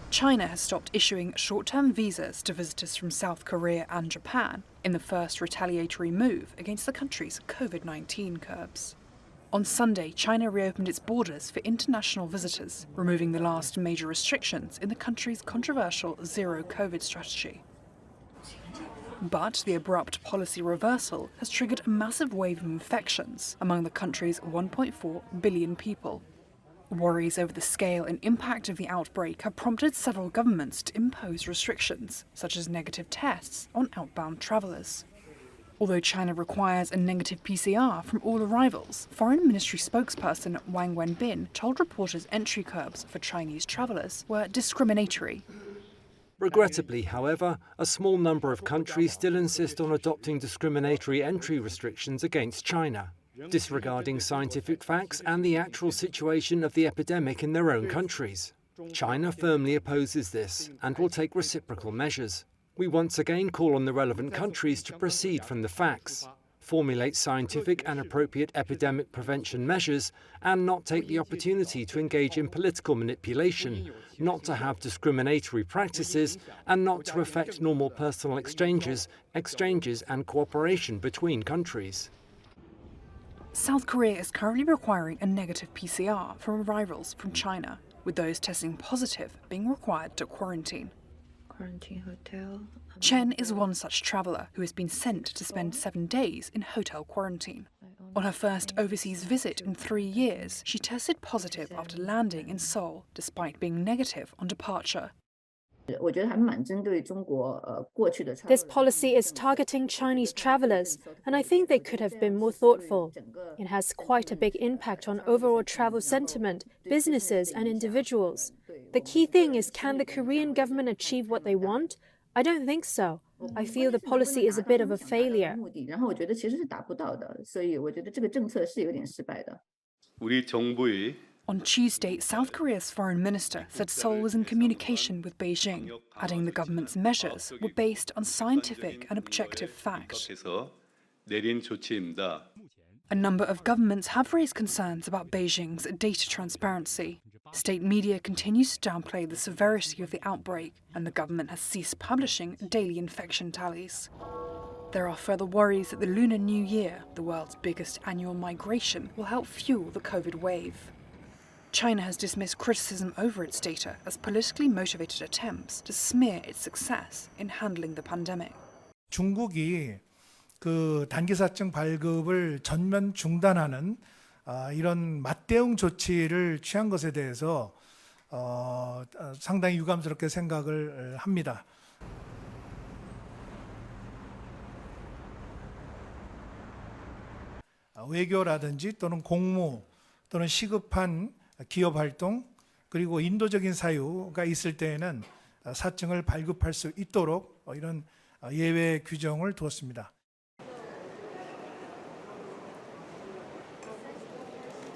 China has stopped issuing short-term visas to visitors from South Korea and Japan in the first retaliatory move against the country's COVID-19 curbs. On Sunday, China reopened its borders for international visitors, removing the last major restrictions in the country's controversial zero-COVID strategy. But the abrupt policy reversal has triggered a massive wave of infections among the country's 1.4 billion people. Worries over the scale and impact of the outbreak have prompted several governments to impose restrictions, such as negative tests, on outbound travellers. Although China requires a negative PCR from all arrivals, Foreign Ministry spokesperson Wang Wenbin told reporters entry curbs for Chinese travellers were discriminatory. Regrettably, however, a small number of countries still insist on adopting discriminatory entry restrictions against China, disregarding scientific facts and the actual situation of the epidemic in their own countries. China firmly opposes this and will take reciprocal measures. We once again call on the relevant countries to proceed from the facts, formulate scientific and appropriate epidemic prevention measures, and not take the opportunity to engage in political manipulation, not to have discriminatory practices, and not to affect normal personal exchanges and cooperation between countries. South Korea is currently requiring a negative PCR from arrivals from China, with those testing positive being required to quarantine. Chen is one such traveller who has been sent to spend 7 days in hotel quarantine. On her first overseas visit in 3 years, she tested positive after landing in Seoul, despite being negative on departure. This policy is targeting Chinese travelers, and I think they could have been more thoughtful. It has quite a big impact on overall travel sentiment, businesses and individuals. The key thing is, can the Korean government achieve what they want? I don't think so. I feel the policy is a bit of a failure. On Tuesday, South Korea's foreign minister said Seoul was in communication with Beijing, adding the government's measures were based on scientific and objective fact. A number of governments have raised concerns about Beijing's data transparency. State media continues to downplay the severity of the outbreak, and the government has ceased publishing daily infection tallies. There are further worries that the Lunar New Year, the world's biggest annual migration, will help fuel the COVID wave. China has dismissed criticism over its data as politically motivated attempts to smear its success in handling the pandemic. 중국이 그 단기사증 발급을 전면 중단하는 이런 맞대응 조치를 취한 것에 대해서 상당히 유감스럽게 생각을 합니다. 외교라든지 또는 공무 또는 시급한 기업 활동 그리고 인도적인 사유가 있을 때에는 사증을 발급할 수 있도록 이런 예외 규정을 두었습니다.